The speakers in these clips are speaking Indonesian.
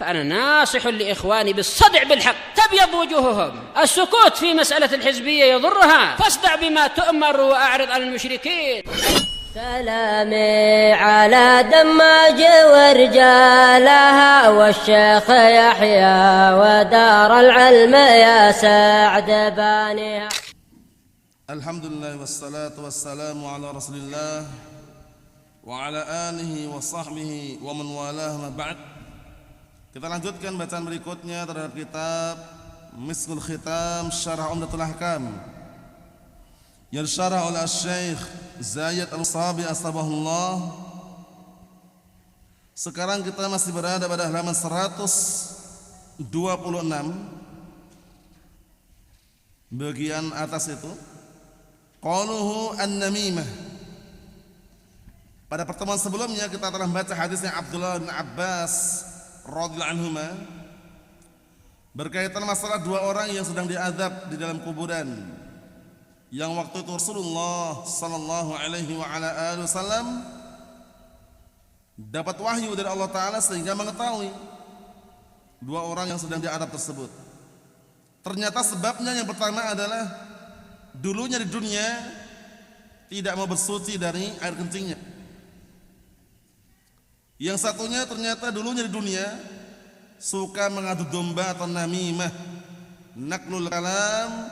فأنا ناصح لإخواني بالصدع بالحق تبيض وجوههم. السكوت في مسألة الحزبية يضرها، فاصدع بما تؤمر وأعرض عن المشركين. سلامي على دماج ورجالها والشيخ يحيى ودار العلم يا سعد بانيها. الحمد لله والصلاة والسلام على رسول الله وعلى آله وصحبه ومن والاه ما ba'd. Kita lanjutkan bacaan berikutnya terhadap kitab Miskul Khitam Syarah Umdatul Ahkam yang disyarah oleh Syekh Zayed Al-Sabi Astabahullah. Sekarang kita masih berada pada halaman 126, bagian atas itu qauluhu an-namimah. Pada pertemuan sebelumnya kita telah membaca hadisnya Abdullah bin Abbas radhiyallahu anhuma berkaitan masalah dua orang yang sedang diazab di dalam kuburan, yang waktu itu Rasulullah sallallahu alaihi wa ala alihi wasallam dapat wahyu dari Allah Ta'ala sehingga mengetahui dua orang yang sedang diazab tersebut. Ternyata sebabnya yang pertama adalah dulunya di dunia tidak mau bersuci dari air kencingnya. Yang satunya ternyata dulunya di dunia suka mengadu domba atau namimah, naqlul kalam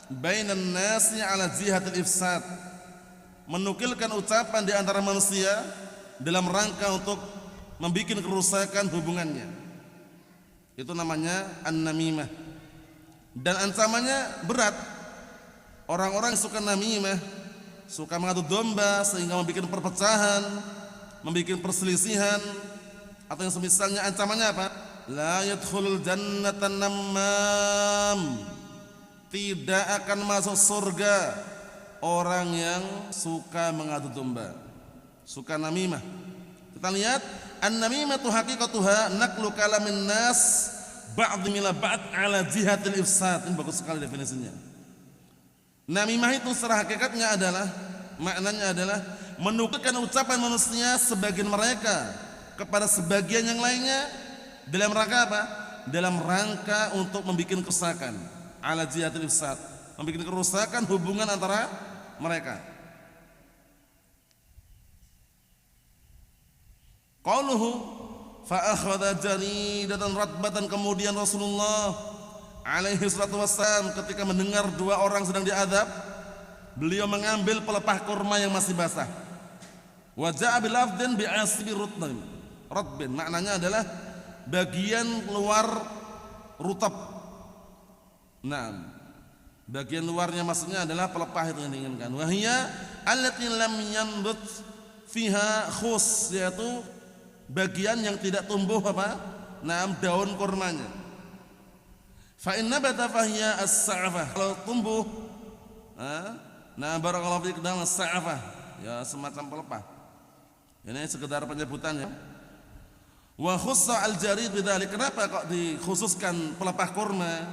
bainan nasi ala jihatil ifsad, menukilkan ucapan di antara manusia dalam rangka untuk membuat kerusakan hubungannya. Itu namanya an-namimah. Dan ancamannya berat. Orang-orang yang suka namimah, suka mengadu domba sehingga membuat perpecahan, membuat perselisihan, atau yang semisalnya, ancamannya apa? La yadkhulul jannata namam, tidak akan masuk surga orang yang suka mengadu domba, suka namimah. Kita lihat an-namimatu haqiqatuha naqlu kalamin nas ba'd mila ba'd ala jihatil ifsad. Ini bagus sekali definisinya. Namimah itu secara hakikatnya adalah, maknanya adalah menukilkan ucapan manusia sebagian mereka kepada sebagian yang lainnya dalam rangka apa? Dalam rangka untuk membuat kerusakan, ala jihatil ifsad, membuat kerusakan hubungan antara mereka. Qauluhu fa akhadha jaridatan ratbatan, kemudian Rasulullah alaihi salatu wassalam ketika mendengar dua orang sedang diazab, beliau mengambil pelepah kurma yang masih basah. Wa ja'a bil afdin bi asbi ratbin, maknanya adalah bagian luar rutab. Nah, bagian luarnya maksudnya adalah pelepah itu yang diinginkan. Wa hiya allati lam yanbut fiha khus, yaitu bagian yang tidak tumbuh apa? Nah, daun kurmanya. Fa inna bata fahiya as-sa'afah, kalau tumbuh, nah barakallahu fiik, dalam as-sa'afah, ya semacam pelepah. Ini sekedar penyebutan ya. Wa khussa al-jarid bidzalik, kenapa kok dikhususkan pelepah kurma?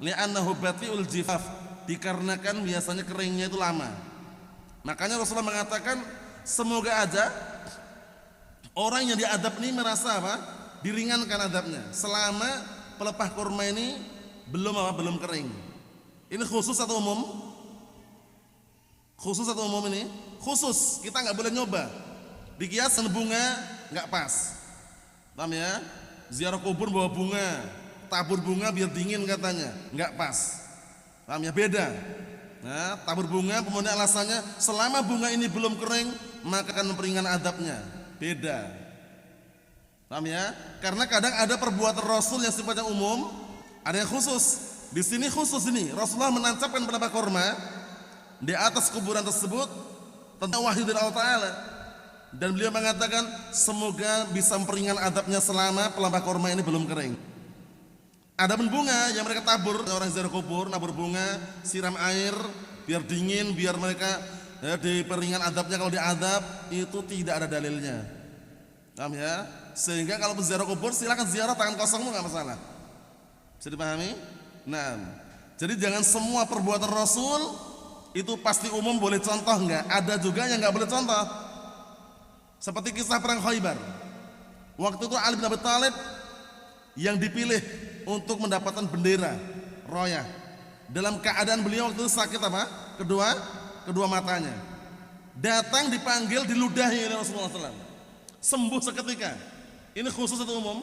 Li'annahu bati'ul jifaf, dikarenakan biasanya keringnya itu lama. Makanya Rasulullah mengatakan semoga aja orang yang diadab ini merasa apa? Diringankan adabnya selama pelepah kurma ini belum kering. Ini khusus atau umum? Khusus atau umum ini? Khusus, kita nggak boleh nyoba. Dikias dengan bunga nggak pas. Paham ya? Ziarah kubur bawa bunga, tabur bunga biar dingin katanya, nggak pas. Paham ya? Beda. Nah, tabur bunga kemudian alasannya selama bunga ini belum kering maka akan memperingan adabnya. Beda. Paham ya? Karena kadang ada perbuatan Rasul yang sifatnya umum, ada yang khusus. Di sini khusus ini, Rasulullah menancapkan pelepah kurma di atas kuburan tersebut tentang wahyu dari Allah Ta'ala, dan beliau mengatakan semoga bisa memperingan adabnya selama pelepah kurma ini belum kering. Adapun bunga yang mereka tabur, orang ziarah kubur nabur bunga, siram air biar dingin, biar mereka diperingan adabnya kalau diadab, itu tidak ada dalilnya. Paham ya? Sehingga kalau ziarah kubur silakan ziarah tangan kosong, nggak masalah. Bisa dipahami? Nah, jadi jangan semua perbuatan Rasul itu pasti umum boleh contoh, enggak. Ada juga yang enggak boleh contoh. Seperti kisah perang Khaybar. Waktu itu Ali bin Abi Thalib yang dipilih untuk mendapatkan bendera royah. Dalam keadaan beliau waktu itu sakit apa? Kedua matanya. Datang dipanggil, diludahi oleh Rasulullah SAW. Sembuh seketika. Ini khusus atau umum?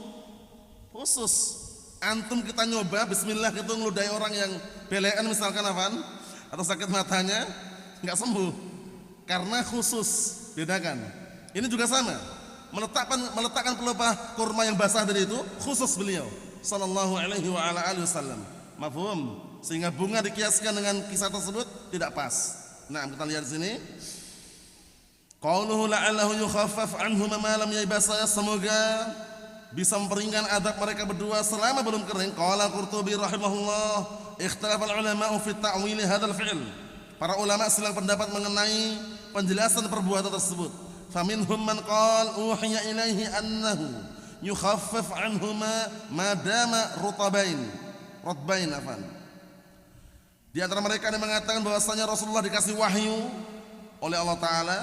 Khusus. Antum kita nyoba bismillah gitu ngeludahi orang yang belean misalkan apaan? Atau sakit matanya, nggak sembuh. Karena khusus. Bedakan. Ini juga sama. Meletakkan pelepah kurma yang basah dari itu khusus beliau sallallahu alaihi wa ala alihi wasallam. Mafhum? Sehingga bunga dikiaskan dengan kisah tersebut tidak pas. Nah, kita lihat di sini. Qauluhu la'allahu yukhaffaf anhum ma lam yaybasa, semoga bisa memperingan adab mereka berdua selama belum kering. Qala Qurtubi rahimahullah, ikhtalafa al-ulama'u fi ta'wil hadzal fi'l. Para ulama silang pendapat mengenai penjelasan perbuatan tersebut. Faminhum man qala uhiya ilaihi annahu yukhaffaf anhuma ma dama rutbain afan. Di antara mereka yang mengatakan bahwasanya Rasulullah dikasih wahyu oleh Allah Ta'ala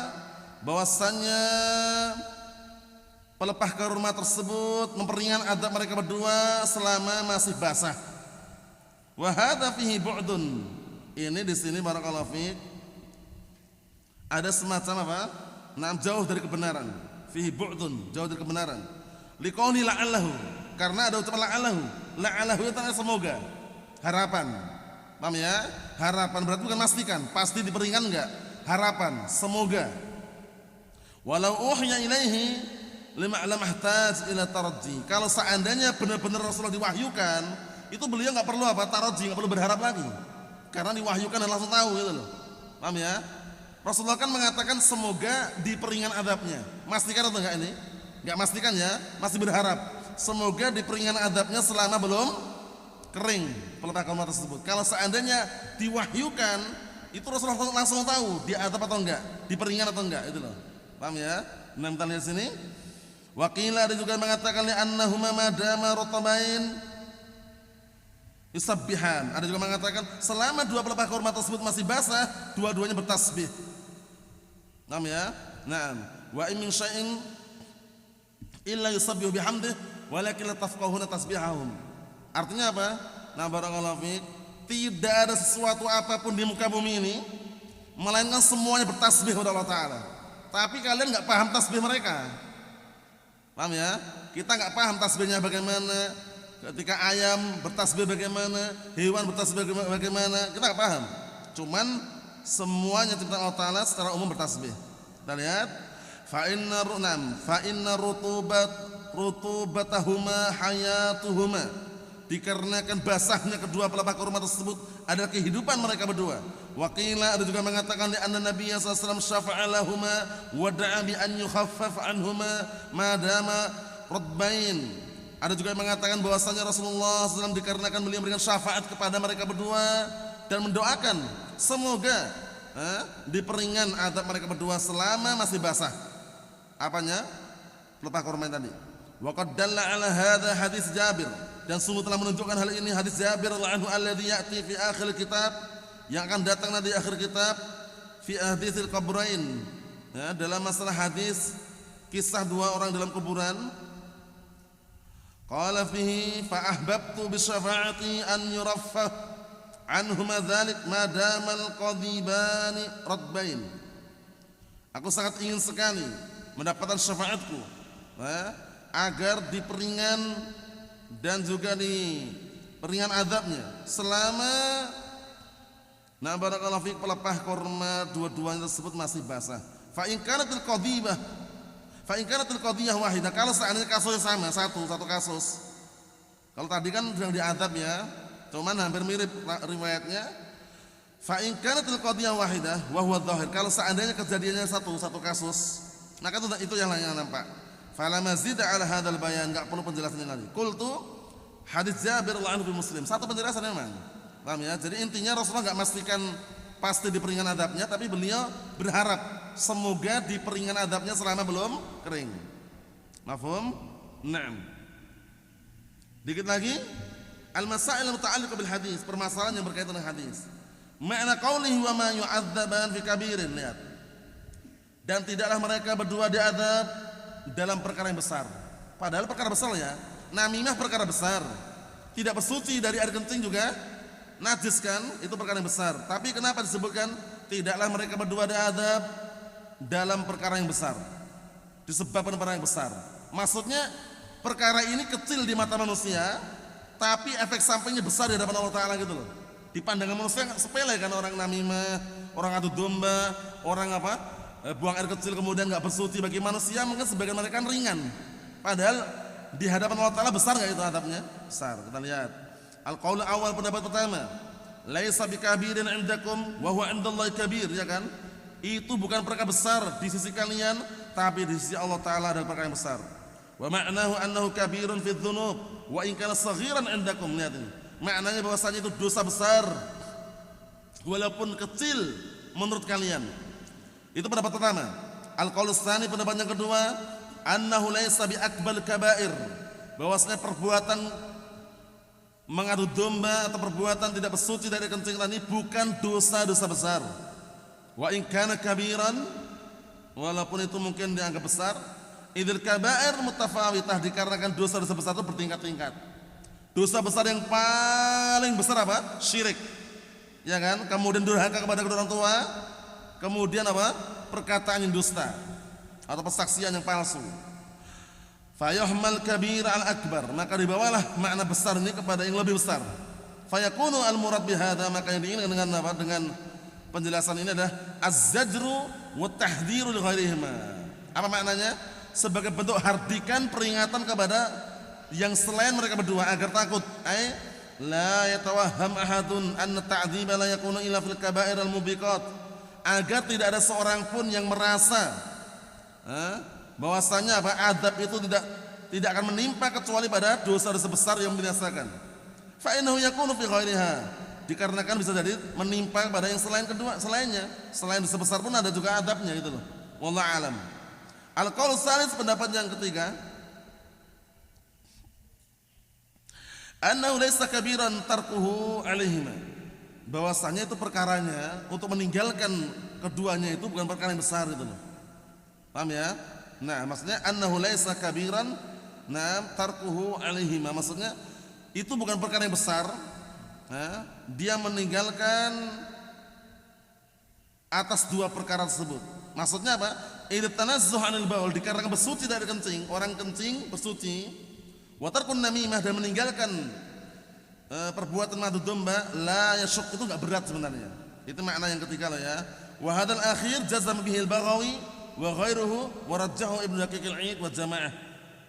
bahwasanya pelepah kurma tersebut memperingan adab mereka berdua selama masih basah. Wa hadza fihi bu'dun. Ini di sini barakallahu fiik ada semacam apa? Jauh dari kebenaran. Fihi bu'dun, jauh dari kebenaran. Liqauli la'allahu, karena ada ucapan la'allahu. La'allahu itu artinya semoga, harapan. Paham ya? Harapan berarti bukan pastikan, pasti diperingan enggak? Harapan, semoga. Walau uhiya ilaihi lima lam ahtaj ila taradji. Kalau seandainya benar-benar Rasulullah diwahyukan, itu beliau enggak perlu apa? Taradji, enggak perlu berharap lagi. Karena diwahyukan dan langsung tahu gitu loh. Paham ya? Rasulullah kan mengatakan semoga diperingan adabnya. Mastikan atau enggak ini? Enggak mastikan ya, masih berharap. Semoga diperingan adabnya selama belum kering pelepah kurma tersebut. Kalau seandainya diwahyukan, itu Rasulullah langsung tahu dia adab atau enggak, diperingan atau enggak, itu loh. Paham ya? Nah, kita lihat sini. Waqila ada juga mengatakan li annahuma madama rutabain yusabbihan. Ada juga mengatakan selama dua pelepah kurma tersebut masih basah, dua-duanya bertasbih. Paham ya? Nah, wa in min syai'in illa yusabbihu bihamdih walakin la tafqahuna tasbihahum. Artinya apa? Nah, barakallahu fiik, tidak ada sesuatu apapun di muka bumi ini melainkan semuanya bertasbih kepada Allah Ta'ala. Tapi kalian nggak paham tasbih mereka. Paham ya? Kita nggak paham tasbihnya bagaimana. Ketika ayam bertasbih bagaimana, hewan bertasbih bagaimana, kita nggak paham. Cuman semuanya ciptaan Allah Ta'ala secara umum bertasbih. Kita lihat. Fa inna rutubatahuma hayatuhuma. Dikarenakan basahnya kedua pelepah kurma tersebut adalah kehidupan mereka berdua. Waqila ada juga mengatakan li anna Nabiya sallallahu alaihi wasallam syafa'a lahuma wa da'a bi an yukhaffaf anhuma ma dama rutbain. Ada juga yang mengatakan bahwasanya Rasulullah SAW dikarenakan beliau memberikan syafaat kepada mereka berdua dan mendoakan semoga diperingan adab mereka berdua selama masih basah. Apanya? Pelepah kurma tadi. Wa qad dalla ala hadza hadis Jabir, dan sungguh telah menunjukkan hal ini hadis Jabir radhiyallahu anhu alladzi ya'ti fi akhir kitab, yang akan datang nanti akhir kitab, fi ahaditsil qabrain, ya, dalam masalah hadis kisah dua orang dalam kuburan. Qala fihi fa ahbabtu bi syafaati an yuraffah anhuma dzalik ma damal qadibani radbain. Aku sangat ingin sekali mendapatkan syafaatku, agar diperingan dan juga diperingan adabnya selama barakallahu fiik pelepah kurma dua-duanya tersebut masih basah. Fa in kanatil qadiyah wahidah, kalau seandainya kasusnya sama, satu kasus. Kalau tadi kan sedang diadab ya, cuman hampir mirip riwayatnya. Fa in kanatil qadiyah wahidah wa huwa dhahir, kalau seandainya kejadiannya satu kasus, maka itu yang lainnya nampak. Fala mazida ala hadzal bayan, enggak perlu penjelasannya lagi. Qultu hadis Jabir radhiyallahu anhu Muslim. Satu penjelasan memang. Paham ya? Jadi intinya Rasulullah enggak memastikan pasti diperingan adabnya, tapi beliau berharap semoga diperingan adabnya selama belum kering. Mafhum? Naam. Dikit lagi, al-masail al-muta'alliqah bil hadis, permasalahan yang berkaitan dengan hadis. Makna qaulihi wa ma yu'adzaban fi kabirin, lihat. Dan tidaklah mereka berdua diadab dalam perkara yang besar. Padahal perkara besar ya. Namimah perkara besar. Tidak bersuci dari air kencing juga najis kan? Itu perkara yang besar. Tapi kenapa disebutkan tidaklah mereka berdua ada adab dalam perkara yang besar? Disebabkan perkara yang besar. Maksudnya perkara ini kecil di mata manusia, tapi efek sampingnya besar di hadapan Allah Ta'ala gitu loh. Di pandangan manusia sepele kan, orang namimah, orang adu domba, orang buang air kecil kemudian nggak bersuci. Bagi manusia mungkin sebagian mereka ringan, padahal di hadapan Allah Ta'ala besar nggak itu adabnya? Besar. Kita lihat al-qaul awal, pendapat pertama, laisa bikabirin indakum wa huwa indallahi kabir, ya kan? Itu bukan perkara besar di sisi kalian, tapi di sisi Allah Ta'ala adalah perkara yang besar. Wa ma'nahu annahu kabirun fi dzunub wa in kana saghiran indakum. Lihat ini, maknanya bahwasanya itu dosa besar walaupun kecil menurut kalian. Itu pendapat pertama. Al-qaul tsani, pendapat yang kedua, annahu laisa bi akbar kabair, bahwasanya perbuatan mengadu domba atau perbuatan tidak bersuci dari kencing tadi bukan dosa-dosa besar. Wa in kana kabiran, walaupun itu mungkin dianggap besar, idzal kabair mutafawitah, dikarenakan dosa-dosa besar itu bertingkat-tingkat. Dosa besar yang paling besar apa? Syirik, ya kan? Kemudian durhaka kepada kedua orang tua, kemudian perkataan yang dusta atau persaksian yang palsu. Fayahmal kabir al-akbar, maka dibawalah makna besar ini kepada yang lebih besar. Fayakunu al-murad bihada, maka yang diinginkan dengan dengan penjelasan ini adalah az-zajru wa tahdhiru li ghairihima. Apa maknanya? Sebagai bentuk hardikan, peringatan kepada yang selain mereka berdua agar takut. Ai la yatawahham ahadun anna ta'dziba la yakunu illa fil kaba'ir al-mubiqat, agar tidak ada seorang pun yang merasa bahwasanya adab itu tidak akan menimpa kecuali pada dosa-dosa besar yang membinasakan. Fa innahu yakunu fi ghairiha, dikarenakan bisa jadi menimpa pada yang selainnya. Selain dosa besar pun ada juga adabnya gitu loh. Wallahu alam. Al-qaul tsalits, pendapat yang ketiga, annahu laysa kabiran tarkuhu alaihima, bahwasanya itu perkaranya untuk meninggalkan keduanya itu bukan perkara yang besar gitu loh. Paham ya? Nah, maksudnya annahu laysa kabiran tarkuhu alaihima, maksudnya itu bukan perkara yang besar. Dia meninggalkan atas dua perkara tersebut. Maksudnya apa? Idtanazzuh 'anil baul, dikarenakan bersuci dari kencing, orang kencing bersuci. Wa tarkun namimah, dan meninggalkan perbuatan madu domba, la yasyuk, itu enggak berat sebenarnya. Itu makna yang ketiga lah ya. Wa hadzal akhir jazam bihi al-Baghawi wa ghairuhu wa rajjahu Ibnu Daqiq al-'Id wa jamaah.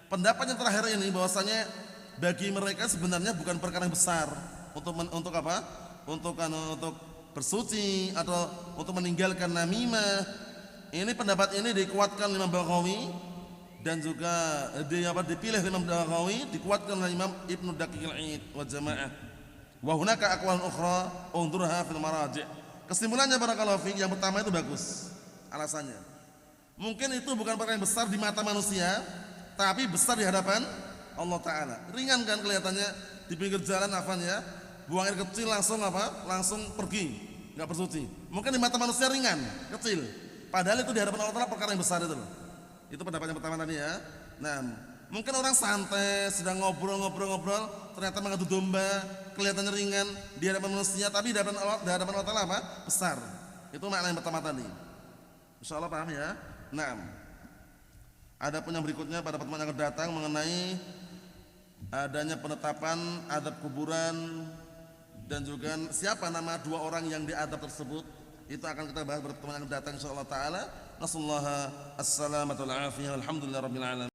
Pendapat yang terakhir ini bahwasanya bagi mereka sebenarnya bukan perkara yang besar untuk apa? Untuk bersuci atau untuk meninggalkan namimah. Ini pendapat ini dikuatkan Imam Baghawi dan juga dipilih Imam Baghawi, dikuatkan oleh Imam Ibnu Daqiq al-'Id wa jamaah. Wa hunaka aqwalun ukhra undurha fil maraji'. Kesimpulannya barakallahu fiik, yang pertama itu bagus alasannya. Mungkin itu bukan perkara yang besar di mata manusia, tapi besar di hadapan Allah Ta'ala. Ringan kan kelihatannya, di pinggir jalan ya, buang air kecil langsung langsung pergi, nggak bersuci. Mungkin di mata manusia ringan, kecil, padahal itu di hadapan Allah Ta'ala perkara yang besar itu loh. Itu pendapat yang pertama tadi ya. Nah, mungkin orang santai sedang ngobrol, ternyata mengadu domba, kelihatannya ringan di hadapan manusia, tapi di hadapan Allah Ta'ala besar. Itu makna yang pertama tadi. Insyaallah paham ya. Nah, ada pun yang berikutnya pada pertemuan yang akan datang mengenai adanya penetapan adab kuburan dan juga siapa nama dua orang yang diadab tersebut. Itu akan kita bahas pada pertemuan yang akan datang insyaallah taala. Nasallahu as-salamata wal afiyah, alhamdulillah rabbil alamin.